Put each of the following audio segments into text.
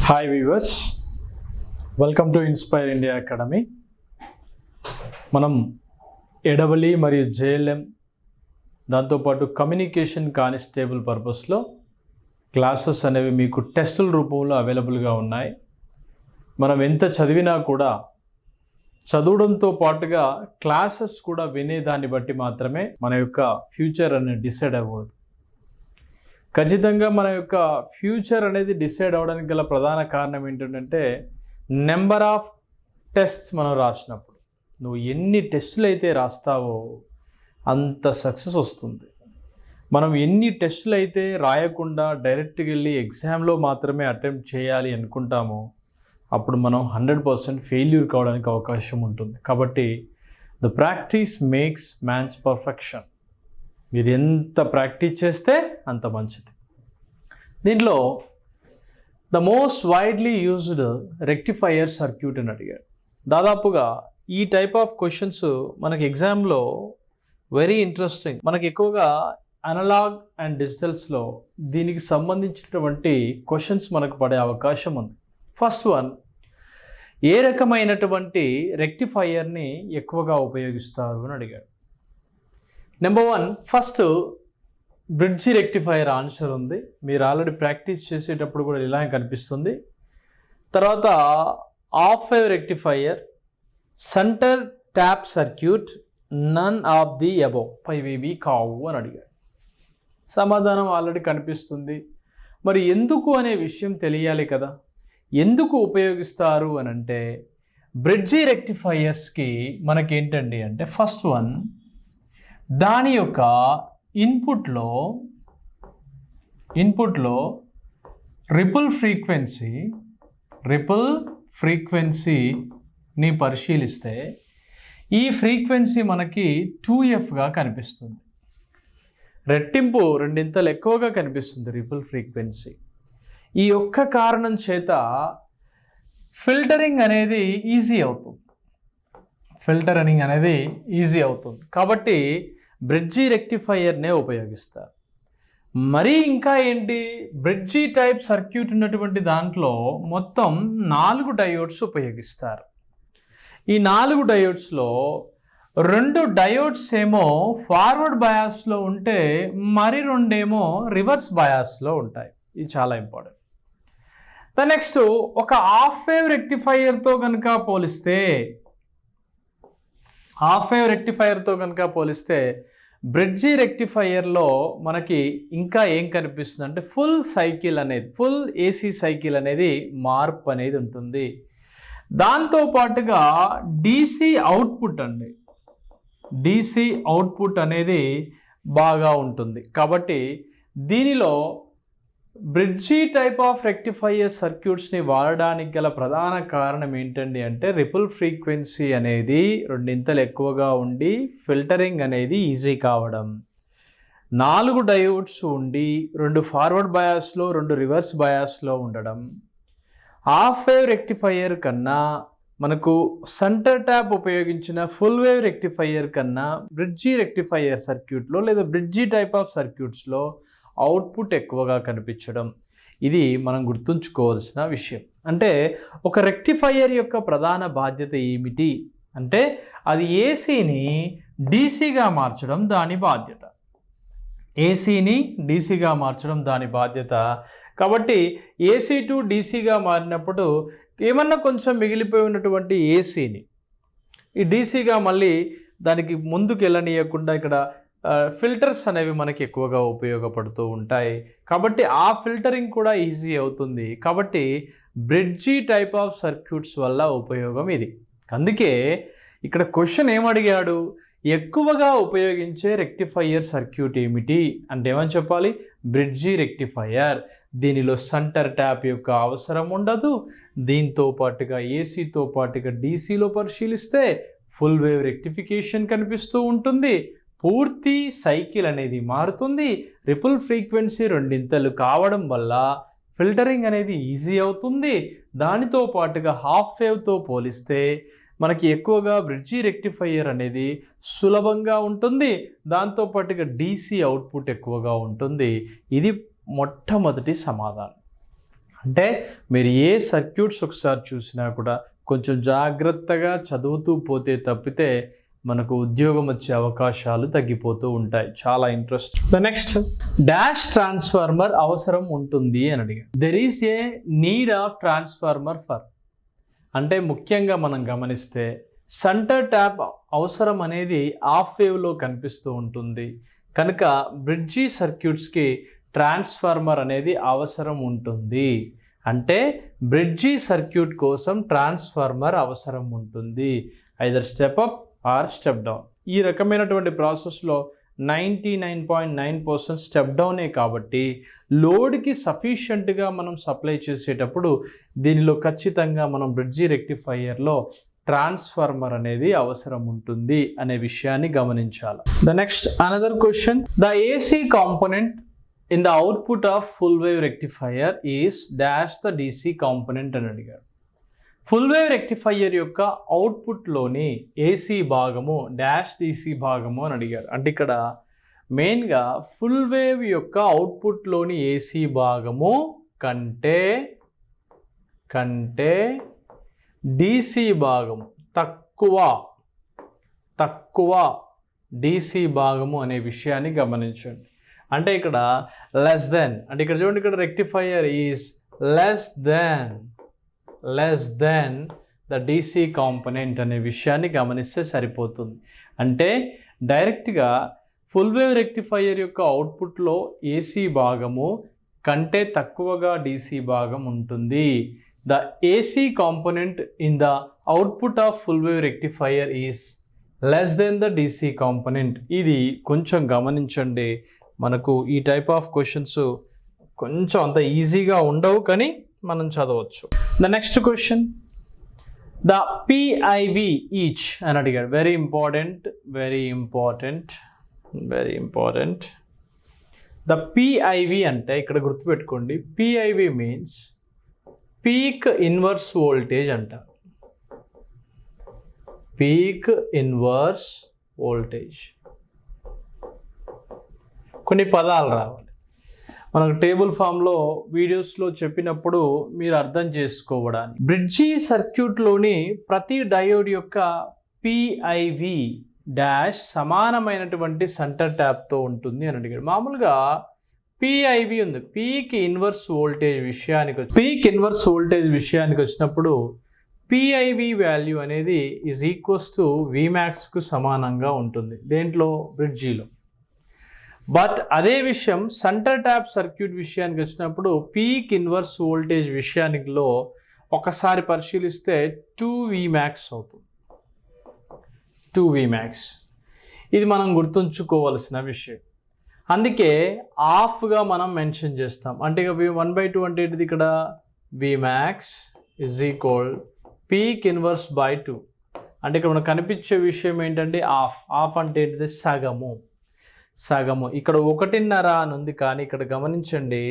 Hi weavers, welcome to inspire India academy. మనం ఏడబ్ల్యూ మరియు JLM దాంతోపాటు కమ్యూనికేషన్ కానిస్టేబుల్ పర్పస్లో క్లాసెస్ అనేవి మీకు టెస్టుల రూపంలో అవైలబుల్గా ఉన్నాయి. మనం ఎంత చదివినా కూడా చదవడంతో పాటుగా క్లాసెస్ కూడా వినేదాన్ని బట్టి మాత్రమే మన యొక్క ఫ్యూచర్ అనేది డిసైడ్ అవ్వదు. ఖచ్చితంగా మన యొక్క ఫ్యూచర్ అనేది డిసైడ్ అవ్వడానికి గల ప్రధాన కారణం ఏంటంటే నెంబర్ ఆఫ్ టెస్ట్స్ మనం రాసినప్పుడు. నువ్వు ఎన్ని టెస్టులు అయితే రాస్తావో అంత సక్సెస్ వస్తుంది. మనం ఎన్ని టెస్టులు అయితే రాయకుండా డైరెక్ట్గా వెళ్ళి ఎగ్జామ్లో మాత్రమే అటెంప్ట్ చేయాలి అనుకుంటామో అప్పుడు మనం 100% ఫెయిల్యూర్ కావడానికి అవకాశం ఉంటుంది. కాబట్టి the practice makes mans perfection. మీరు ఎంత ప్రాక్టీస్ చేస్తే అంత మంచిది. దీంట్లో the most widely used rectifier circuit అని అడిగాడు. దాదాపుగా ఈ టైప్ ఆఫ్ క్వశ్చన్స్ మనకి ఎగ్జామ్లో వెరీ ఇంట్రెస్టింగ్. మనకి ఎక్కువగా అనలాగ్ అండ్ డిజిటల్స్లో దీనికి సంబంధించినటువంటి క్వశ్చన్స్ మనకు పడే అవకాశం ఉంది. ఫస్ట్ వన్, ఏ రకమైనటువంటి రెక్టిఫైయర్ని ఎక్కువగా ఉపయోగిస్తారు అని అడిగాడు. Number 1, first bridge rectifier answer ఉంది. మీరు ఆల్రెడీ ప్రాక్టీస్ చేసేటప్పుడు కూడా ఇలాగే కనిపిస్తుంది. తర్వాత half wave rectifier, centre tap circuit, none of the above, ఇవి కావు అని అడిగాడు. సమాధానం ఆల్రెడీ కనిపిస్తుంది. మరి ఎందుకు అనే విషయం తెలియాలి కదా. ఎందుకు ఉపయోగిస్తారు అని అంటే బ్రిడ్జి రెక్టిఫైయర్స్కి మనకేంటండి అంటే ఫస్ట్ వన్, దాని యొక్క ఇన్పుట్లో రిపుల్ ఫ్రీక్వెన్సీని పరిశీలిస్తే ఈ ఫ్రీక్వెన్సీ మనకి 2f కనిపిస్తుంది. రెట్టింపు రెండింతలు ఎక్కువగా కనిపిస్తుంది రిపుల్ ఫ్రీక్వెన్సీ. ఈ ఒక్క కారణం చేత ఫిల్టరింగ్ అనేది ఈజీ అవుతుంది. కాబట్టి బ్రిడ్జి రెక్టిఫైయర్నే ఉపయోగిస్తారు. మరి ఇంకా ఏంటి, బ్రిడ్జి టైప్ సర్క్యూట్ ఉన్నటువంటి దాంట్లో మొత్తం 4 డయోడ్స్ ఉపయోగిస్తారు. ఈ 4 డయోడ్స్లో 2 డయోడ్స్ ఏమో ఫార్వర్డ్ బయాస్లో ఉంటే మరి 2 ఏమో రివర్స్ బయాస్లో ఉంటాయి. ఇది చాలా ఇంపార్టెంట్. నెక్స్ట్, ఒక హాఫ్ వేవ్ రెక్టిఫైయర్తో కనుక పోలిస్తే బ్రిడ్జి రెక్టిఫైయర్లో మనకి ఇంకా ఏం కనిపిస్తుంది అంటే ఫుల్ ఏసీ సైకిల్ అనేది మార్పు అనేది ఉంటుంది. దాంతోపాటుగా డీసీ అవుట్పుట్ అనేది బాగా ఉంటుంది. కాబట్టి దీనిలో బ్రిడ్జి టైప్ ఆఫ్ రెక్టిఫైయర్ సర్క్యూట్స్ని వాడడానికి గల ప్రధాన కారణం ఏంటండి అంటే రిపుల్ ఫ్రీక్వెన్సీ అనేది రెండింతలు ఎక్కువగా ఉండి ఫిల్టరింగ్ అనేది ఈజీ కావడం. 4 డయోడ్స్ ఉండి 2 ఫార్వర్డ్ బయాస్లో 2 రివర్స్ బయాస్లో ఉండడం. హాఫ్ వేవ్ రెక్టిఫైయర్ కన్నా మనకు సెంటర్ ట్యాప్ ఉపయోగించిన ఫుల్ వేవ్ రెక్టిఫైయర్ కన్నా బ్రిడ్జి రెక్టిఫైయర్ సర్క్యూట్లో లేదా బ్రిడ్జి టైప్ ఆఫ్ సర్క్యూట్స్లో అవుట్పుట్ ఎక్కువగా కనిపించడం. ఇది మనం గుర్తుంచుకోవాల్సిన విషయం. అంటే ఒక రెక్టిఫైయర్ యొక్క ప్రధాన బాధ్యత ఏమిటి అంటే అది ఏసీని డీసీగా మార్చడం దాని బాధ్యత. కాబట్టి ఏసీ టు డీసీగా మారినప్పుడు ఏమన్నా కొంచెం మిగిలిపోయి ఉన్నటువంటి ఏసీని ఈ డీసీగా మళ్ళీ దానికి ముందుకు వెళ్ళనీయకుండా ఇక్కడ ఫిల్టర్స్ అనేవి మనకి ఎక్కువగా ఉపయోగపడుతూ ఉంటాయి. కాబట్టి ఆ ఫిల్టరింగ్ కూడా ఈజీ అవుతుంది. కాబట్టి బ్రిడ్జి టైప్ ఆఫ్ సర్క్యూట్స్ వల్ల ఉపయోగం ఇది. అందుకే ఇక్కడ క్వశ్చన్ ఏమడిగాడు, ఎక్కువగా ఉపయోగించే రెక్టిఫైయర్ సర్క్యూట్ ఏమిటి అంటే ఏమని చెప్పాలి, బ్రిడ్జి రెక్టిఫైయర్. దీనిలో సెంటర్ ట్యాప్ యొక్క అవసరం ఉండదు. దీంతో పాటుగా ఏసీతో పాటుగా డీసీలో పరిశీలిస్తే ఫుల్ వేవ్ రెక్టిఫికేషన్ కనిపిస్తూ ఉంటుంది. పూర్తి సైకిల్ అనేది మారుతుంది. రిపుల్ ఫ్రీక్వెన్సీ రెండింతలు కావడం వల్ల ఫిల్టరింగ్ అనేది ఈజీ అవుతుంది. దానితో పాటుగా హాఫ్ వేవ్తో పోలిస్తే మనకి ఎక్కువగా బ్రిడ్జి రెక్టిఫైయర్ అనేది సులభంగా ఉంటుంది. దాంతోపాటుగా డీసీ అవుట్పుట్ ఎక్కువగా ఉంటుంది. ఇది మొట్టమొదటి సమాధానం. అంటే మీరు ఏ సర్క్యూట్స్ ఒకసారి చూసినా కూడా కొంచెం జాగ్రత్తగా చదువుతూ పోతే తప్పితే మనకు ఉద్యోగం వచ్చే అవకాశాలు తగ్గిపోతూ ఉంటాయి. చాలా interest. The next, dash transformer అవసరం ఉంటుంది అని అడిగారు. There is a need of transformer for, అంటే ముఖ్యంగా మనం గమనిస్తే సెంటర్ ట్యాప్ అవసరం అనేది ఆఫ్ వేవ్లో కనిపిస్తూ ఉంటుంది కనుక బ్రిడ్జి సర్క్యూట్స్కి ట్రాన్స్ఫార్మర్ అనేది అవసరం ఉంటుంది. అంటే బ్రిడ్జి సర్క్యూట్ కోసం ట్రాన్స్ఫార్మర్ అవసరం ఉంటుంది, either step up or step down. ఈ రకమైనటువంటి ప్రాసెస్లో 99.9% స్టెప్ డౌనే కాబట్టి లోడ్కి సఫిషియెంట్గా మనం సప్లై చేసేటప్పుడు దీనిలో ఖచ్చితంగా మనం బ్రిడ్జి రెక్టిఫైయర్లో ట్రాన్స్ఫార్మర్ అనేది అవసరం ఉంటుంది అనే విషయాన్ని గమనించాలి. The next another question, the AC component in the output of full wave rectifier is dash the DC component అని అడిగారు. ఫుల్ వేవ్ రెక్టిఫైయర్ యొక్క అవుట్పుట్లోని ఏసీ భాగము డాష్ డీసీ భాగము అని అడిగారు. అంటే ఇక్కడ మెయిన్గా ఫుల్ వేవ్ యొక్క అవుట్పుట్లోని ఏసీ భాగము కంటే డీసీ భాగము తక్కువ డీసీ భాగము అనే విషయాన్ని గమనించండి. అంటే ఇక్కడ లెస్ దెన్, అంటే ఇక్కడ చూడండి, ఇక్కడ rectifier is less than the DC component అనే విషయాన్ని గమనిస్తే సరిపోతుంది. అంటే డైరెక్ట్గా ఫుల్ వేవ్ రెక్టిఫైయర్ యొక్క అవుట్పుట్లో ఏసీ భాగము కంటే తక్కువగా డీసీ భాగం ఉంటుంది. The AC component in the output of full wave rectifier is less than the DC component. ఇది కొంచెం గమనించండి. మనకు ఈ టైప్ ఆఫ్ క్వశ్చన్స్ కొంచెం అంత ఈజీగా ఉండవు కానీ మనం చదవచ్చు. The next question, the PIV each అని అడిగాడు. Very important. ద పిఐవి అంటే ఇక్కడ గుర్తుపెట్టుకోండి, PIV means peak inverse voltage అంటారు. Peak inverse voltage. కొన్ని పదాలు రావాలి మనకు టేబుల్ ఫామ్లో వీడియోస్లో చెప్పినప్పుడు మీరు అర్థం చేసుకోవడానికి. బ్రిడ్జి సర్క్యూట్లోని ప్రతి డయోడ్ యొక్క పిఐవి డాష్ సమానమైనటువంటి సెంటర్ ట్యాప్తో ఉంటుంది అని అడిగాడు. మామూలుగా పిఐవి ఉంది, పీక్ ఇన్వర్స్ వోల్టేజ్ విషయానికి వచ్చినప్పుడు పిఐవి వాల్యూ అనేది ఈజ్ ఈక్వల్స్ టు విమాక్స్కు సమానంగా ఉంటుంది దేంట్లో, బ్రిడ్జిలో. బట్ అదే విషయం సెంటర్ ట్యాప్ సర్క్యూట్ విషయానికి వచ్చినప్పుడు పీక్ ఇన్వర్స్ వోల్టేజ్ విషయానికిలో ఒకసారి పరిశీలిస్తే 2Vmax అవుతుంది. 2Vmax ఇది మనం గుర్తుంచుకోవాల్సిన విషయం. అందుకే ఆఫ్గా మనం మెన్షన్ చేస్తాం. అంటే ఇక 1/2 అంటే ఏంటిది, ఇక్కడ Vmax is equal peak inverse by 2. అంటే ఇక్కడ మనకు కనిపించే విషయం ఏంటంటే ఆఫ్ అంటే ఏంటిది, సగము. ఇక్కడ 1.5 అని ఉంది కానీ ఇక్కడ గమనించండి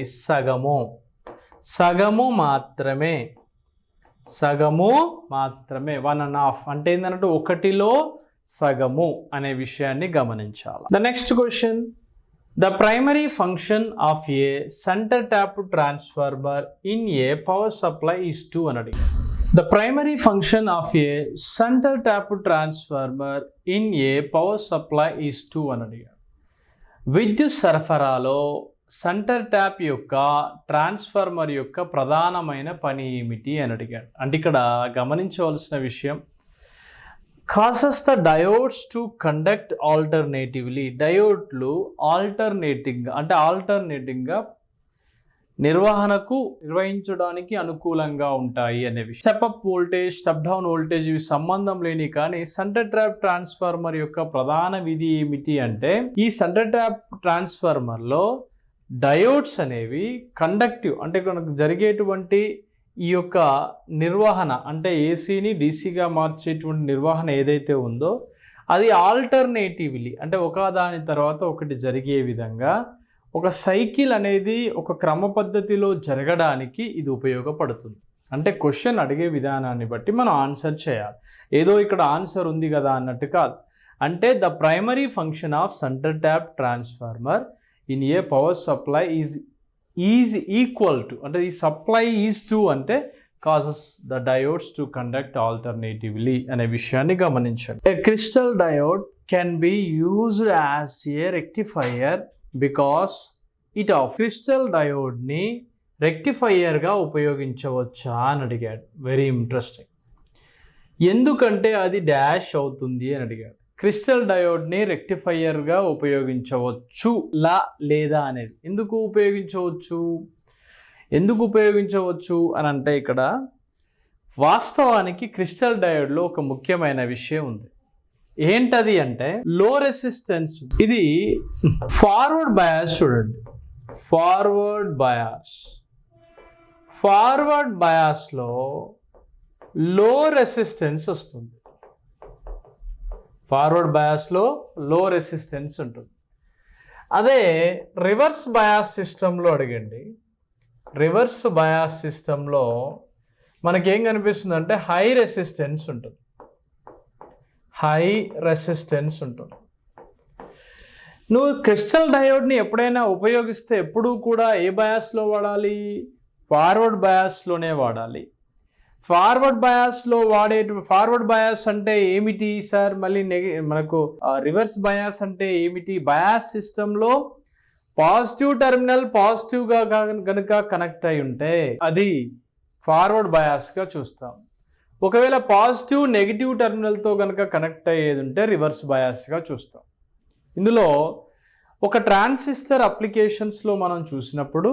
సగము మాత్రమే 1.5 అంటే ఏంటంటే 1లో సగము అనే విషయాన్ని గమనించాలి. The next question, the primary function of A centre tap transformer in a power supply is 2 అని అడిగారు. The primary function of A centre tap transformer in a power supply is 2 అని అడిగారు. విద్యుత్ సరఫరాలో సెంటర్ ట్యాప్ యొక్క transformer యొక్క ప్రధానమైన పని ఏమిటి అని అడిగాడు. అంటే ఇక్కడ గమనించవలసిన విషయం, causes the diodes to conduct alternatively. డయోడ్లు ఆల్టర్నేటింగ్గా నిర్వహించడానికి అనుకూలంగా ఉంటాయి అనే విషయం. Step voltage, step down voltage ఇవి సంబంధం లేని కానీ సెంటర్ ట్యాప్ ట్రాన్స్ఫార్మర్ యొక్క ప్రధాన విధి ఏమిటి అంటే, ఈ సెంటర్ ట్యాప్ ట్రాన్స్ఫార్మర్లో డయోడ్స్ అనేవి కండక్టివ్, అంటే మనకు జరిగేటువంటి ఈ యొక్క నిర్వహణ, అంటే ఏసీని డీసీగా మార్చేటువంటి నిర్వహణ ఏదైతే ఉందో అది ఆల్టర్నేటివ్లీ, అంటే ఒకదాని తర్వాత ఒకటి జరిగే విధంగా ఒక సైకిల్ అనేది ఒక క్రమ పద్ధతిలో జరగడానికి ఇది ఉపయోగపడుతుంది. అంటే క్వశ్చన్ అడిగే విధానాన్ని బట్టి మనం ఆన్సర్ చేయాలి. ఏదో ఇక్కడ ఆన్సర్ ఉంది కదా అన్నట్టు కాదు. అంటే the primary function of centre tap transformer in a power supply is is equal to అంటే ఈ సప్లై ఈజ్ టు అంటే causes the diodes to conduct alternatively అనే విషయాన్ని గమనించండి. A crystal diode can be used as a rectifier because it of crystal diode ని rectifier గా ఉపయోగించవచ్చా అని అడిగాడు. Very interesting. ఎందుకంటే అది డాష్ అవుతుంది అని అడిగాడు. క్రిస్టల్ డయోడ్ని రెక్టిఫైయర్గా ఉపయోగించవచ్చు లేదా అనేది. ఎందుకు ఉపయోగించవచ్చు అని అంటే ఇక్కడ వాస్తవానికి క్రిస్టల్ డయోడ్లో ఒక ముఖ్యమైన విషయం ఉంది. ఏంటది అంటే లో రెసిస్టెన్స్. ఇది ఫార్వర్డ్ బయాస్ చూడండి. ఫార్వర్డ్ బయాస్లో లో రెసిస్టెన్స్ వస్తుంది. ఫార్వర్డ్ బయాస్లో లో రెసిస్టెన్స్ ఉంటుంది. అదే రివర్స్ బయాస్ సిస్టంలో అడగండి. రివర్స్ బయాస్ సిస్టంలో మనకేం కనిపిస్తుంది అంటే హై రెసిస్టెన్స్ ఉంటుంది. నువ్వు క్రిస్టల్ డయోడ్ని ఎప్పుడైనా ఉపయోగిస్తే ఎప్పుడూ కూడా ఏ బయాస్లో వాడాలి? ఫార్వర్డ్ బయాస్లోనే వాడాలి. ఫార్వర్డ్ బయాస్ అంటే ఏమిటి సార్? మళ్ళీ మనకు రివర్స్ బయాస్ అంటే ఏమిటి? బయాస్ సిస్టంలో పాజిటివ్ టెర్మినల్ పాజిటివ్గా కనుక కనెక్ట్ అయి ఉంటే అది ఫార్వర్డ్ బయాస్గా చూస్తాం. ఒకవేళ పాజిటివ్ నెగిటివ్ టెర్మినల్తో కనుక కనెక్ట్ అయ్యేది ఉంటే రివర్స్ బయాస్గా చూస్తాం. ఇందులో ఒక ట్రాన్సిస్టర్ అప్లికేషన్స్లో మనం చూసినప్పుడు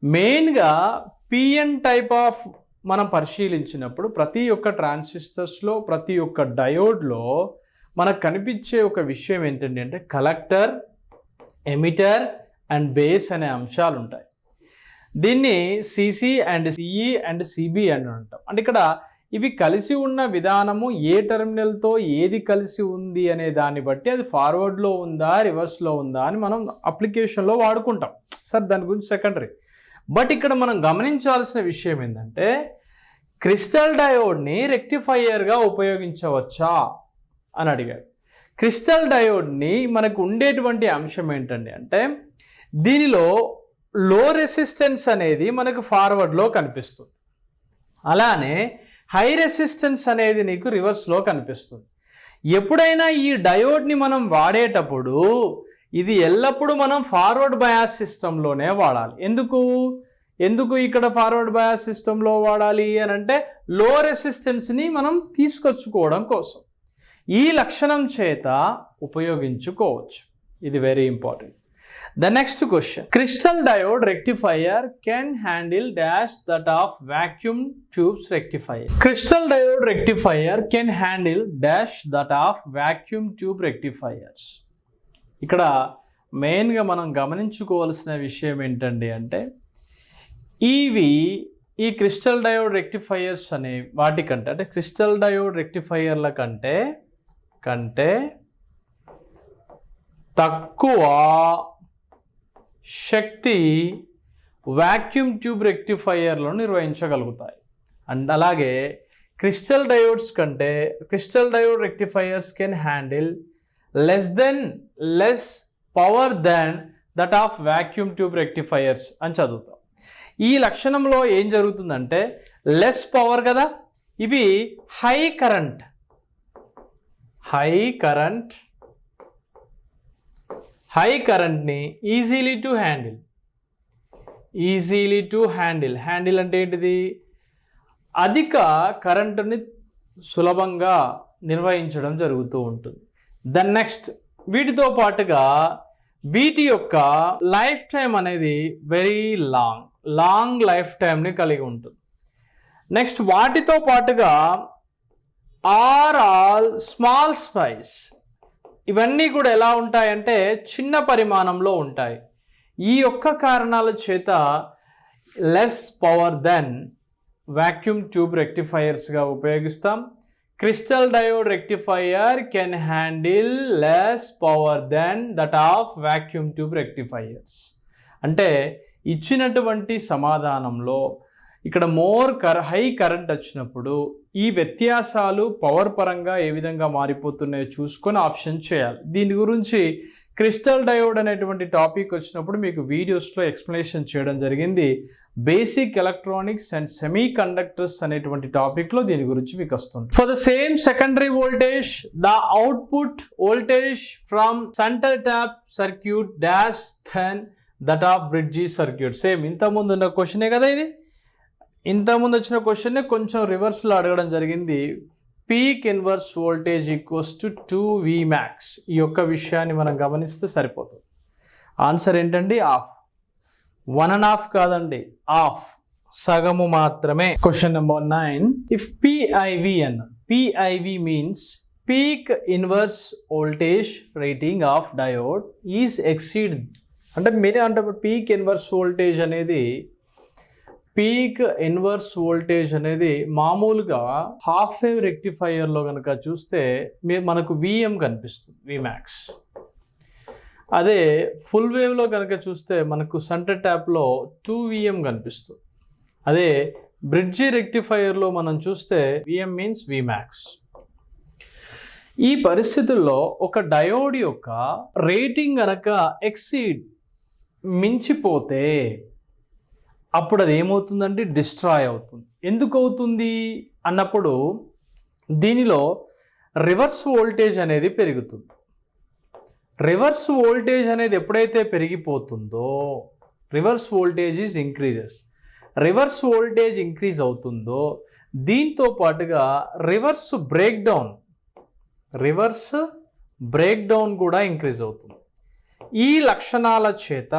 మెయిన్గా పిఎన్ టైప్ ఆఫ్ మనం పరిశీలించినప్పుడు ప్రతి ఒక్క ట్రాన్సిస్టర్స్లో ప్రతి ఒక్క డయోడ్లో మనకు కనిపించే ఒక విషయం ఏంటంటే అంటే కలెక్టర్, ఎమిటర్ అండ్ బేస్ అనే అంశాలు ఉంటాయి. దీన్ని CC and CE and CB అని అంటాం. అంటే ఇక్కడ ఇవి కలిసి ఉన్న విధానము ఏ టెర్మినల్తో ఏది కలిసి ఉంది అనే దాన్ని బట్టి అది ఫార్వర్డ్లో ఉందా రివర్స్లో ఉందా అని మనం అప్లికేషన్లో వాడుకుంటాం. సార్ దాని గురించి సెకండరీ. బట్ ఇక్కడ మనం గమనించాల్సిన విషయం ఏంటంటే క్రిస్టల్ డయోడ్ని రెక్టిఫైయర్గా ఉపయోగించవచ్చా అని అడిగాడు. క్రిస్టల్ డయోడ్ని మనకు ఉండేటువంటి అంశం ఏంటండి అంటే దీనిలో లో రెసిస్టెన్స్ అనేది మనకు ఫార్వర్డ్లో కనిపిస్తుంది. అలానే హై రెసిస్టెన్స్ అనేది నీకు రివర్స్లో కనిపిస్తుంది. ఎప్పుడైనా ఈ డయోడ్ని మనం వాడేటప్పుడు ఇది ఎల్లప్పుడూ మనం ఫార్వర్డ్ బయాస్ సిస్టంలోనే వాడాలి. ఎందుకు ఇక్కడ ఫార్వర్డ్ బయాస్ సిస్టంలో వాడాలి అని అంటే లో రెసిస్టెన్స్ని మనం తీసుకొచ్చుకోవడం కోసం. ఈ లక్షణం చేత ఉపయోగించుకోవచ్చు. ఇది very important. The next question. Crystal diode rectifier can handle dash that of vacuum tubes rectifier. Crystal diode rectifier can handle dash that of vacuum tube rectifiers. ఇక్కడ మెయిన్గా మనం గమనించుకోవాల్సిన విషయం ఏంటండి అంటే ఈ క్రిస్టల్ డయోడ్ రెక్టిఫైయర్స్ అనే వాటికంటే అంటే క్రిస్టల్ డయోడ్ రెక్టిఫైయర్ల కంటే తక్కువ శక్తి వాక్యూమ్ ట్యూబ్ రెక్టిఫైయర్లో నిర్వహించగలుగుతాయి. అండ్ అలాగే crystal diode rectifiers can handle less power then that of vacuum tube rectifiers అని చదువుతాం. ఈ లక్షణంలో ఏం జరుగుతుందంటే లెస్ పవర్ కదా, ఇవి హై కరెంట్ని ఈజీలీ టు హ్యాండిల్ అంటే ఏంటిది? అధిక కరెంటుని సులభంగా నిర్వహించడం జరుగుతూ ఉంటుంది. దెన్ నెక్స్ట్ వీటితో పాటుగా వీటి యొక్క లైఫ్ టైం అనేది వెరీ లాంగ్ లైఫ్ టైంని కలిగి ఉంటుంది. నెక్స్ట్ వాటితో పాటుగా ఆల్ స్మాల్ సైజ్, ఇవన్నీ కూడా ఎలా ఉంటాయంటే చిన్న పరిమాణంలో ఉంటాయి. ఈ యొక్క కారణాల చేత less power then vacuum tube రెక్టిఫైయర్స్గా ఉపయోగిస్తాం. Crystal diode rectifier can handle less power then that of vacuum tube rectifiers. అంటే ఇచ్చినటువంటి సమాధానంలో ఇక్కడ హై కరెంట్ వచ్చినప్పుడు ఈ వ్యత్యాసాలు పవర్ పరంగా ఏ విధంగా మారిపోతున్నాయో చూసుకొని ఆప్షన్ చేయాలి. దీని గురించి క్రిస్టల్ డయోడ్ అనేటువంటి టాపిక్ వచ్చినప్పుడు మీకు వీడియోస్లో ఎక్స్ప్లెనేషన్ చేయడం జరిగింది. Basic electronics and semiconductors అనేటువంటి టాపిక్లో దీని గురించి మీకు వస్తుంది. For the same secondary voltage the output voltage from centre tap circuit dash than that of bridge circuit. Same ఇంతకుముందు ఉన్న క్వశ్చనే కదా ఇది. ఇంతకుముందు వచ్చిన క్వశ్చన్నే కొంచెం రివర్స్లో అడగడం జరిగింది. Peak inverse voltage equals to 2V max. ఈ యొక్క విషయాన్ని మనం గమనిస్తే సరిపోతుంది. ఆన్సర్ ఏంటండి? ఆఫ్. 1.5 కాదండి, ఆఫ్, సగము మాత్రమే. Question number 9. ఇఫ్ PIV అన్న, PIV means peak inverse voltage rating of diode is exceed. అంటే మీరే అంటే పీక్ ఇన్వర్స్ వోల్టేజ్ అనేది మామూలుగా హాఫ్ వేవ్ రెక్టిఫైయర్లో కనుక చూస్తే మనకు VM కనిపిస్తుంది, Vmax. అదే ఫుల్ వేవ్లో కనుక చూస్తే మనకు సెంటర్ ట్యాప్లో 2VM కనిపిస్తుంది. అదే బ్రిడ్జి రెక్టిఫైయర్లో మనం చూస్తే VM మీన్స్ Vmax. ఈ పరిస్థితుల్లో ఒక డయోడ్ యొక్క రేటింగ్ కనుక ఎక్సీడ్, మించిపోతే అప్పుడు అది ఏమవుతుందంటే డిస్ట్రాయ్ అవుతుంది. ఎందుకు అవుతుంది అన్నప్పుడు దీనిలో రివర్స్ వోల్టేజ్ అనేది పెరుగుతుంది. రివర్స్ వోల్టేజ్ అనేది ఎప్పుడైతే పెరిగిపోతుందో, reverse voltage is increases. Reverse voltage increase అవుతుందో దీంతో పాటుగా రివర్స్ బ్రేక్ డౌన్ కూడా ఇంక్రీజ్ అవుతుంది. ఈ లక్షణాల చేత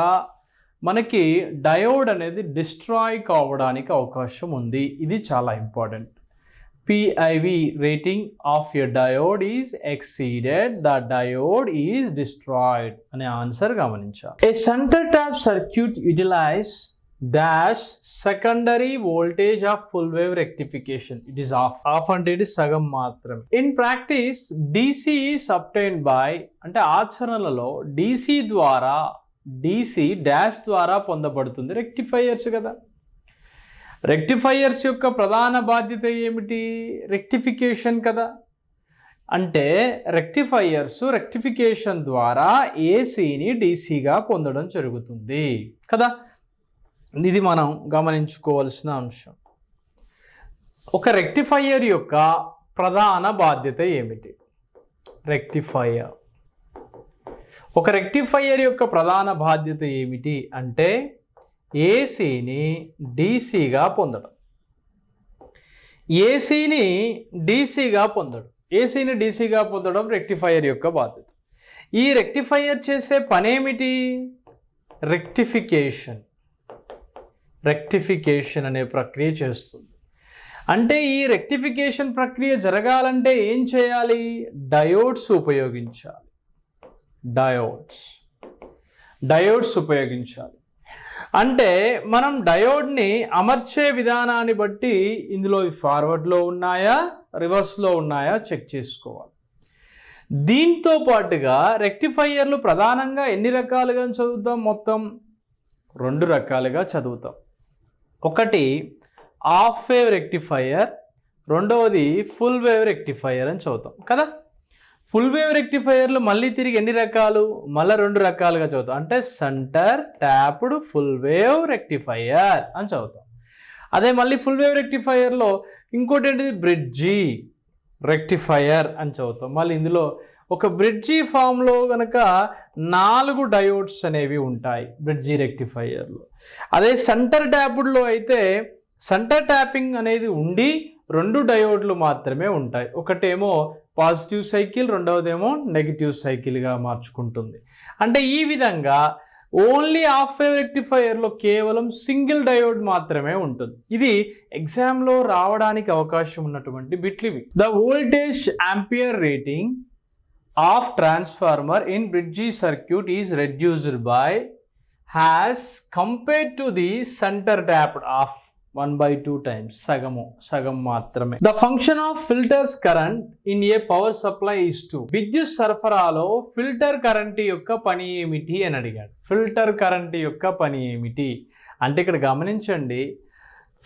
మనకి డయోడ్ అనేది డిస్ట్రాయ్ కావడానికి అవకాశం ఉంది. ఇది చాలా important. PIV rating of a diode is exceeded, the diode is destroyed అనే ఆన్సర్ గమనించాలి. A centre tap circuit utilise dash secondary voltage of full wave rectification. It is half. Half అంటే ఇది సగం మాత్రమే. In practice DC is obtained by, అంటే ఆచరణలో DC dash ద్వారా పొందబడుతుంది. రెక్టిఫైయర్స్ కదా. రెక్టిఫైయర్స్ యొక్క ప్రధాన బాధ్యత ఏమిటి? రెక్టిఫికేషన్ కదా. అంటే రెక్టిఫికేషన్ ద్వారా ACని DCగా పొందడం జరుగుతుంది కదా. ఇది మనం గమనించుకోవాల్సిన అంశం. ఒక రెక్టిఫైయర్ యొక్క ప్రధాన బాధ్యత ఏమిటి? ఒక రెక్టిఫైయర్ యొక్క ప్రధాన బాధ్యత ఏమిటి అంటే ACని DCగా పొందడం. ACని DCగా పొందడం రెక్టిఫైయర్ యొక్క బాధ్యత. ఈ రెక్టిఫైయర్ చేసే పనేమిటి? రెక్టిఫికేషన్ అనే ప్రక్రియ చేస్తుంది. అంటే ఈ రెక్టిఫికేషన్ ప్రక్రియ జరగాలంటే ఏం చేయాలి? డయోడ్స్ ఉపయోగించాలి. డయోడ్స్ ఉపయోగించాలి. అంటే మనం డయోడ్ని అమర్చే విధానాన్ని బట్టి ఇందులో ఫార్వర్డ్లో ఉన్నాయా, రివర్స్లో ఉన్నాయా చెక్ చేసుకోవాలి. దీంతో పాటుగా రెక్టిఫైయర్లు ప్రధానంగా ఎన్ని రకాలుగా చదువుతాం? మొత్తం 2 రకాలుగా చదువుతాం. ఒకటి హాఫ్ వేవ్ రెక్టిఫైయర్, రెండవది ఫుల్ వేవ్ రెక్టిఫైయర్ అని చదువుతాం కదా. ఫుల్ వేవ్ రెక్టిఫైయర్లు మళ్ళీ తిరిగి ఎన్ని రకాలు? మళ్ళీ 2 రకాలుగా చదువుతాం. అంటే centre tapped full wave rectifier అని చదువుతాం. అదే మళ్ళీ ఫుల్ వేవ్ రెక్టిఫైయర్లో ఇంకోటి ఏంటిది? బ్రిడ్జి రెక్టిఫైయర్ అని చదువుతాం. మళ్ళీ ఇందులో ఒక బ్రిడ్జి ఫామ్లో కనుక 4 డయోడ్స్ అనేవి ఉంటాయి బ్రిడ్జి రెక్టిఫైయర్లో. అదే సెంటర్ ట్యాప్డ్లో అయితే సెంటర్ ట్యాపింగ్ అనేది ఉండి 2 డయోడ్లు మాత్రమే ఉంటాయి. ఒకటేమో పాజిటివ్ సైకిల్, రెండవదేమో నెగిటివ్ సైకిల్గా మార్చుకుంటుంది. అంటే ఈ విధంగా ఓన్లీ హాఫ్ వేవ్ రెక్టిఫైయర్లో కేవలం సింగిల్ డయోడ్ మాత్రమే ఉంటుంది. ఇది ఎగ్జామ్లో రావడానికి అవకాశం ఉన్నటువంటి బిట్లు ఇవి. The voltage ampere rating of transformer in bridge circuit is reduced by has compared to the centre tapped of 1/2 times. సగం మాత్రమే. The function of filters current in a power supply is to. విద్యుత్ సరఫరాలో filter current యొక్క పని ఏమిటి అని అడిగాడు. Filter current యొక్క పని ఏమిటి అంటే ఇక్కడ గమనించండి,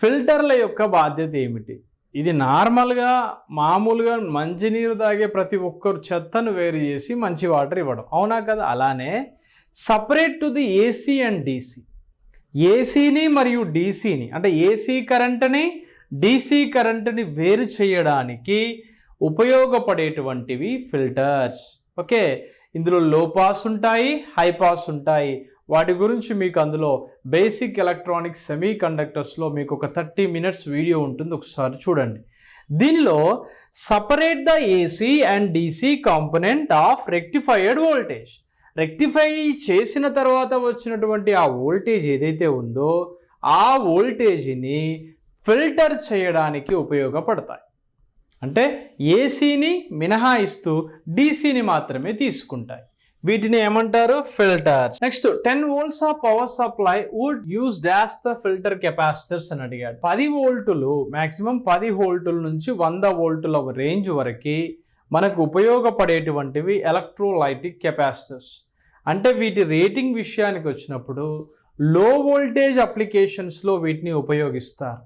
ఫిల్టర్ల యొక్క బాధ్యత ఏమిటి? ఇది నార్మల్గా మామూలుగా మంచినీరు తాగే ప్రతి ఒక్కరు చెత్తను వేరు చేసి మంచి వాటర్ ఇవ్వడం, అవునా కదా? అలానే separate to the AC and DC, ఏసీని మరియు డీసీని అంటే ఏసీ కరెంటుని డీసీ కరెంటుని వేరు చేయడానికి ఉపయోగపడేటువంటివి ఫిల్టర్స్. ఓకే, ఇందులో లో పాస్ ఉంటాయి, హై పాస్ ఉంటాయి. వాటి గురించి మీకు అందులో బేసిక్ ఎలక్ట్రానిక్స్ సెమీ కండక్టర్స్లో మీకు ఒక 30 minutes వీడియో ఉంటుంది, ఒకసారి చూడండి. దీనిలో separate the AC and DC component of rectified voltage, rectify చేసిన తర్వాత వచ్చినటువంటి ఆ వోల్టేజ్ ఏదైతే ఉందో ఆ వోల్టేజ్ని ఫిల్టర్ చేయడానికి ఉపయోగపడతాయి. అంటే ఏసీని మినహాయిస్తూ డీసీని మాత్రమే తీసుకుంటాయి. వీటిని ఏమంటారు? Filters. Next 10 volts of power supply would used as the filter capacitors అని అడిగాడు. 10 వోల్టులు మాక్సిమం 10 వోల్టుల నుంచి 100 వోల్టుల రేంజ్ వరకు మనకు ఉపయోగపడేటువంటివి ఎలక్ట్రోలైటిక్ కెపాసిటర్స్. అంటే వీటి రేటింగ్ విషయానికి వచ్చినప్పుడు లో వోల్టేజ్ అప్లికేషన్స్లో వీటిని ఉపయోగిస్తారు,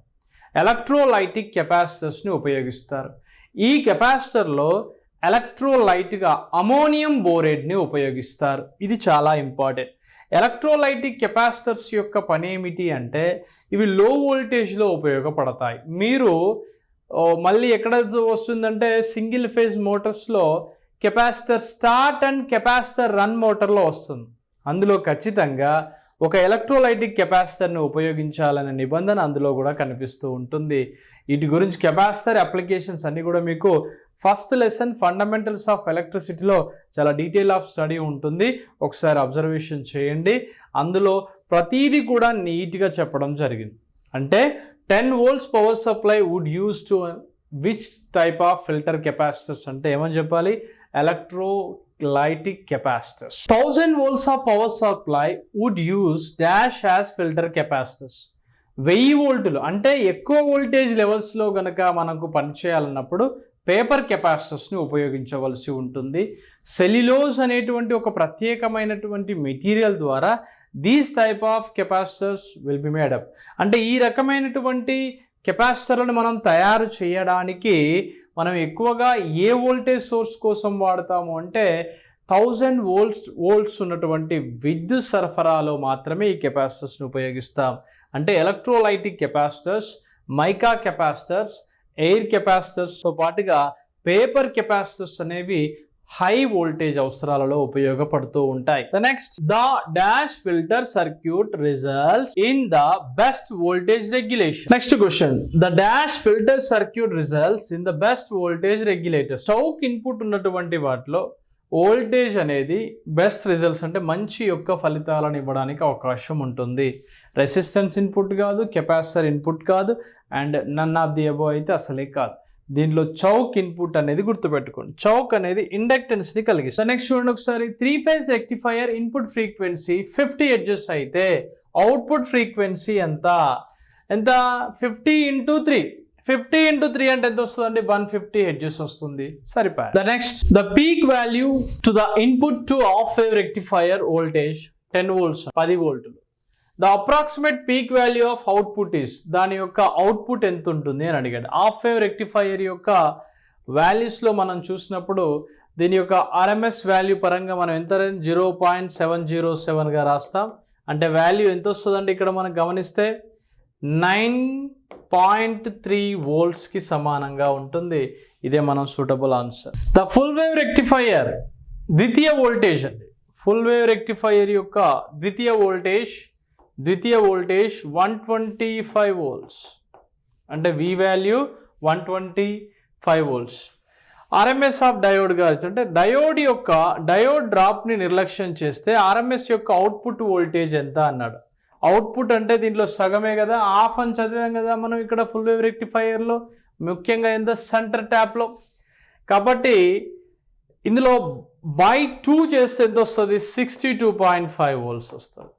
ఎలక్ట్రోలైటిక్ కెపాసిటర్స్ని ఉపయోగిస్తారు. ఈ కెపాసిటర్లో ఎలక్ట్రోలైట్గా అమోనియం బోరేట్ని ఉపయోగిస్తారు. ఇది చాలా ఇంపార్టెంట్. ఎలక్ట్రోలైటిక్ కెపాసిటర్స్ యొక్క పని ఏమిటి అంటే ఇవి లో వోల్టేజ్లో ఉపయోగపడతాయి. మీరు మళ్ళీ ఎక్కడ వస్తుందంటే సింగిల్ ఫేజ్ మోటార్స్లో capacitor start and capacitor run మోటార్లో వస్తుంది. అందులో ఖచ్చితంగా ఒక ఎలక్ట్రోలైటిక్ కెపాసిటర్ని ఉపయోగించాలనే నిబంధన అందులో కూడా కనిపిస్తూ ఉంటుంది. వీటి గురించి కెపాసిటర్ అప్లికేషన్స్ అన్నీ కూడా మీకు ఫస్ట్ లెసన్ ఫండమెంటల్స్ ఆఫ్ ఎలక్ట్రిసిటీలో చాలా డీటెయిల్ ఆఫ్ స్టడీ ఉంటుంది, ఒకసారి అబ్జర్వేషన్ చేయండి. అందులో ప్రతీది కూడా నీట్గా చెప్పడం జరిగింది. అంటే 10 volts power supply would use to which type of filter capacitors అంటే ఏమని చెప్పాలి? Electrolytic capacitors. 1000 volts of power supply would use dash as filter capacitors. 1000 వోల్టులు అంటే ఎక్కువ వోల్టేజ్ లెవెల్స్లో కనుక మనకు పనిచేయాలన్నప్పుడు పేపర్ కెపాసిటర్స్ని ఉపయోగించవలసి ఉంటుంది. సెల్యులోజ్ అనేటువంటి ఒక ప్రత్యేకమైనటువంటి మెటీరియల్ ద్వారా these type of capacitors will be made up. అంటే ఈ రకమైనటువంటి కెపాసిటర్లను మనం తయారు చేయడానికి మనం ఎక్కువగా ఏ వోల్టేజ్ సోర్స్ కోసం వాడతాము అంటే 1000 volts ఉన్నటువంటి విద్యుత్ సరఫరాలో మాత్రమే ఈ కెపాసిటర్స్ని ఉపయోగిస్తాం. అంటే electrolytic capacitors, mica capacitors, air కెపాసిటర్స్తో పాటుగా పేపర్ కెపాసిటర్స్ అనేవి హై వోల్టేజ్ అవసరాలలో ఉపయోగపడుతూ ఉంటాయి. The next the dash filter circuit results in the best voltage regulation. Next question, the dash filter circuit results in the best voltage regulator. Choke input ఉన్నటువంటి వాటిలో voltage అనేది best results అంటే మంచి యొక్క ఫలితాలను ఇవ్వడానికి అవకాశం ఉంటుంది. రెసిస్టెన్స్ ఇన్పుట్ కాదు, కెపాసిటర్ ఇన్పుట్ కాదు, and none of the above అయితే అసలే కాదు. దీనిలో చౌక్ ఇన్పుట్ అనేది గుర్తుపెట్టుకోండి. చౌక్ అనేది ఇండక్టెన్స్ని కలిగిస్తుంది. నెక్స్ట్ చూడండి ఒకసారి, 3 phase rectifier input frequency 50 Hz అయితే అవుట్పుట్ ఫ్రీక్వెన్సీ ఎంత? 50 into 3. 50 into 3 అంటే ఎంత వస్తుందండి? 150 Hz వస్తుంది, సరిపోయి. The next the peak value to the input to half wave rectifier voltage 10 volts, 10 వోల్టులు. The approximate peak value of output is, దాని యొక్క అవుట్పుట్ ఎంత ఉంటుంది అని అడిగాడు. హాఫ్ వేవ్ రెక్టిఫైయర్ యొక్క వాల్యూస్లో మనం చూసినప్పుడు దీని యొక్క ఆర్ఎంఎస్ వాల్యూ పరంగా మనం ఎంత 0.707గా రాస్తాం. అంటే వాల్యూ ఎంత వస్తుందండి? ఇక్కడ మనం గమనిస్తే 9.3 voltsకి సమానంగా ఉంటుంది. ఇదే మనం suitable answer. The full wave rectifier ద్వితీయ వోల్టేజ్ అండి. ఫుల్ వేవ్ రెక్టిఫైయర్ యొక్క ద్వితీయ వోల్టేజ్ 125 volts. అంటే V value 125 volts. RMS of diode గారు అంటే డయోడ్ డ్రాప్ని నిర్లక్ష్యం చేస్తే ఆర్ఎంఎస్ యొక్క అవుట్పుట్ వోల్టేజ్ ఎంత అన్నాడు. అవుట్పుట్ అంటే దీంట్లో సగమే కదా, హాఫ్ అని చదివాం కదా మనం ఇక్కడ ఫుల్ వేవ్ రెక్టిఫైయర్లో, ముఖ్యంగా ఎంత సెంటర్ ట్యాప్లో. కాబట్టి ఇందులో బై 2 చేస్తే ఎంత వస్తుంది? 62.5 volts వస్తుంది.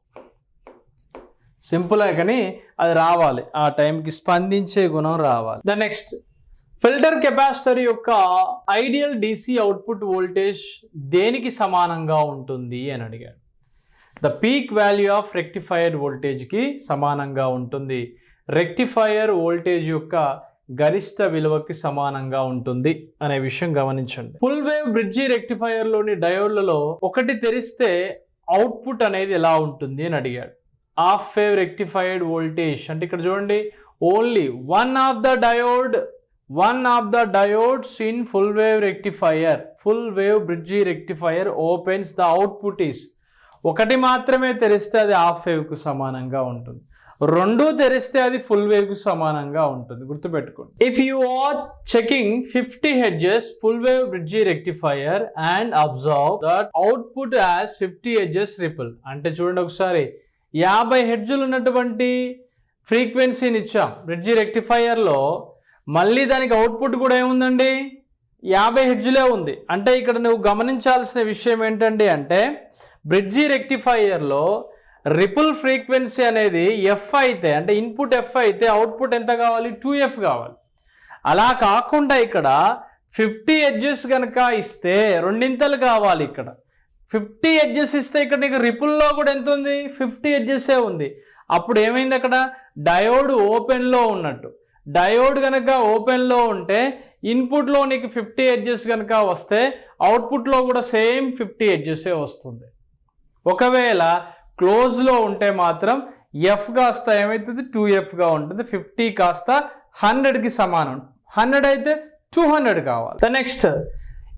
సింపుల్ కానీ అది రావాలి, ఆ టైంకి స్పందించే గుణం రావాలి. ద నెక్స్ట్ ఫిల్టర్ కెపాసిటర్ యొక్క ఐడియల్ DC అవుట్పుట్ వోల్టేజ్ దేనికి సమానంగా ఉంటుంది అని అడిగాడు. The peak value of rectifier వోల్టేజ్కి సమానంగా ఉంటుంది. రెక్టిఫైయర్ వోల్టేజ్ యొక్క గరిష్ట విలువకి సమానంగా ఉంటుంది అనే విషయం గమనించండి. ఫుల్ వేవ్ బ్రిడ్జి రెక్టిఫైయర్ లోని డయోడ్లలో ఒకటి తెరిస్తే అవుట్పుట్ అనేది ఎలా ఉంటుంది అని అడిగాడు. హాఫ్ వేవ్ రెక్టిఫైడ్ వోల్టేజ్ అంటే ఇక్కడ చూడండి, only one of the diodes in full wave rectifier, full wave bridge rectifier opens the output is, ఒకటి మాత్రమే తెరిస్తే అది హాఫ్ వేవ్ కు సమానంగా ఉంటుంది, రెండు తెరిస్తే అది ఫుల్ వేవ్ కు సమానంగా ఉంటుంది. గుర్తుపెట్టుకోండి. If you are checking 50 hertz full wave bridge rectifier and observe that output as 50 hertz ripple, అంటే చూడండి ఒకసారి 50 హెడ్జులు ఉన్నటువంటి ఫ్రీక్వెన్సీని ఇచ్చాం బ్రిడ్జి రెక్టిఫైయర్లో, మళ్ళీ దానికి అవుట్పుట్ కూడా ఏముందండి 50 హెడ్జులే ఉంది. అంటే ఇక్కడ నువ్వు గమనించాల్సిన విషయం ఏంటండి అంటే బ్రిడ్జి రెక్టిఫైయర్లో రిపుల్ ఫ్రీక్వెన్సీ అనేది ఎఫ్ అయితే, అంటే ఇన్పుట్ ఎఫ్ అయితే అవుట్పుట్ ఎంత కావాలి, 2f కావాలి. అలా కాకుండా ఇక్కడ 50 ఎడ్జెస్ కనుక ఇస్తే రెండింతలు కావాలి. ఇక్కడ 50 ఎడ్జెస్ ఇస్తే ఇక్కడ నీకు రిపుల్లో కూడా ఎంత ఉంది, 50 ఎడ్జెసే ఉంది. అప్పుడు ఏమైంది, అక్కడ డయోడ్ ఓపెన్లో ఉన్నట్టు. డయోడ్ కనుక ఓపెన్లో ఉంటే ఇన్పుట్లో నీకు 50 ఎడ్జెస్ కనుక వస్తే అవుట్పుట్లో కూడా సేమ్ 50 ఎడ్జెసే వస్తుంది. ఒకవేళ క్లోజ్లో ఉంటే మాత్రం ఎఫ్ కాస్త ఏమవుతుంది, 2fగా ఉంటుంది. 50 కాస్త 100కి సమానం, 100 అయితే 200 కావాలి. The next,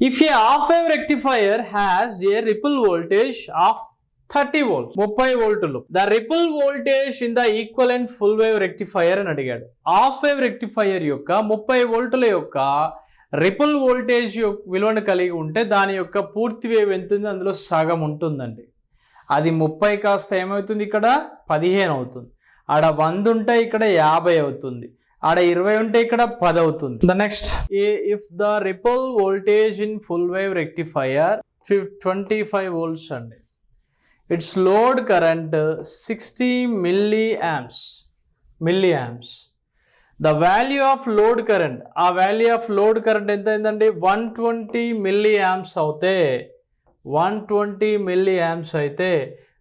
if a half wave rectifier has a ripple voltage of 30 volts, 30 వోల్టులు, the ripple voltage in the equivalent full wave rectifier అని అడిగాడు. హాఫ్ వేవ్ రెక్టిఫైయర్ యొక్క 30 వోల్టుల యొక్క రిపుల్ వోల్టేజ్ విలువను కలిగి ఉంటే దాని యొక్క పూర్తి వేవ్ ఎంత ఉంది, అందులో సగం ఉంటుందండి. అది 30 కాస్త ఏమవుతుంది, ఇక్కడ 15 అవుతుంది. ఆడ 100 ఉంటే ఇక్కడ 50 అవుతుంది. ఆడ 20 ఉంటే ఇక్కడ 10 అవుతుంది. The next, if the ripple voltage in full wave rectifier 25 volts అండి, it's load current 60 milliamps. The value of load current, ఆ వాల్యూ ఆఫ్ లోడ్ కరెంట్ ఎంత అయిందండి, 120 milliamps అవుతే, 120 milliamps అయితే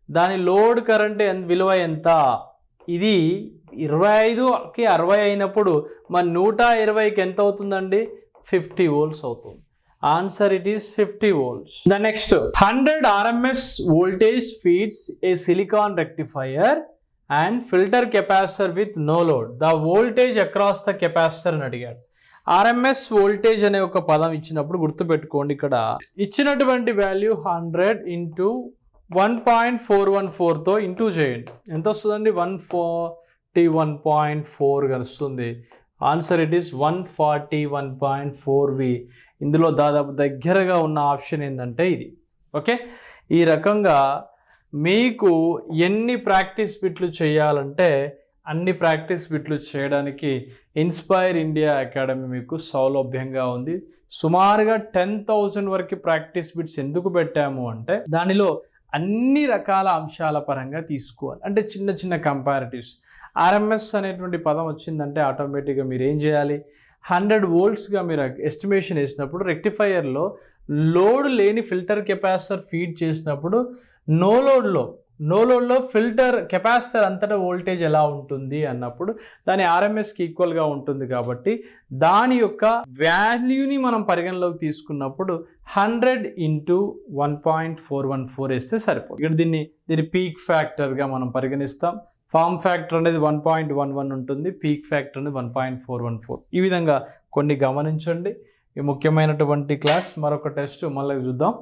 దాని లోడ్ కరెంట్ విలువ ఎంత? ఇది 25కి 60 అయినప్పుడు మరి 120కి ఎంత అవుతుందండి, 50 volts అవుతుంది. Answer it is 50 volts. The next, 100 RMS voltage feeds a silicon rectifier and filter capacitor with no load, the voltage across the capacitor అని అడిగాడు. ఆర్ఎంఎస్ వోల్టేజ్ అనే ఒక పదం ఇచ్చినప్పుడు గుర్తుపెట్టుకోండి, ఇక్కడ ఇచ్చినటువంటి వాల్యూ 100 ఇంటూ 1.414తో ఇంటూ చేయండి. ఎంత వస్తుందండి, 141.4 వస్తుంది. Answer it is 141.4V. ఇందులో దాదాపు దగ్గరగా ఉన్న ఆప్షన్ ఏంటంటే ఇది. ఓకే, ఈ రకంగా మీకు ఎన్ని ప్రాక్టీస్ బిట్లు చేయాలంటే అన్ని ప్రాక్టీస్ బిట్లు చేయడానికి ఇన్స్పైర్ ఇండియా అకాడమీ మీకు సౌలభ్యంగా ఉంది. సుమారుగా 10,000 వరకు ప్రాక్టీస్ బిట్స్ ఎందుకు పెట్టాము అంటే దానిలో అన్ని రకాల అంశాల పరంగా తీసుకోవాలి. అంటే చిన్న చిన్న కంపారిటివ్స్. ఆర్ఎంఎస్ అనేటువంటి పదం వచ్చిందంటే ఆటోమేటిక్గా మీరు ఏం చేయాలి, 100 voltsగా మీరు ఎస్టిమేషన్ వేసినప్పుడు రెక్టిఫైయర్లో లోడ్ లేని ఫిల్టర్ కెపాసిటర్ ఫీడ్ చేసినప్పుడు నో లోడ్లో ఫిల్టర్ కెపాసిటర్ అంతటా వోల్టేజ్ ఎలా ఉంటుంది అన్నప్పుడు దాని ఆర్ఎంఎస్కి ఈక్వల్గా ఉంటుంది. కాబట్టి దాని యొక్క వాల్యూని మనం పరిగణలోకి తీసుకున్నప్పుడు 100 ఇంటూ 1.414 వేస్తే సరిపోతుంది. ఇక్కడ దీని పీక్ ఫ్యాక్టర్గా మనం పరిగణిస్తాం. ఫామ్ ఫ్యాక్టర్ అనేది 1.11 ఉంటుంది, పీక్ ఫ్యాక్టర్ అనేది 1.414. ఈ విధంగా కొన్ని గమనించండి. ఈ ముఖ్యమైనటువంటి క్లాస్. మరొక టెస్ట్ మళ్ళీ చూద్దాం.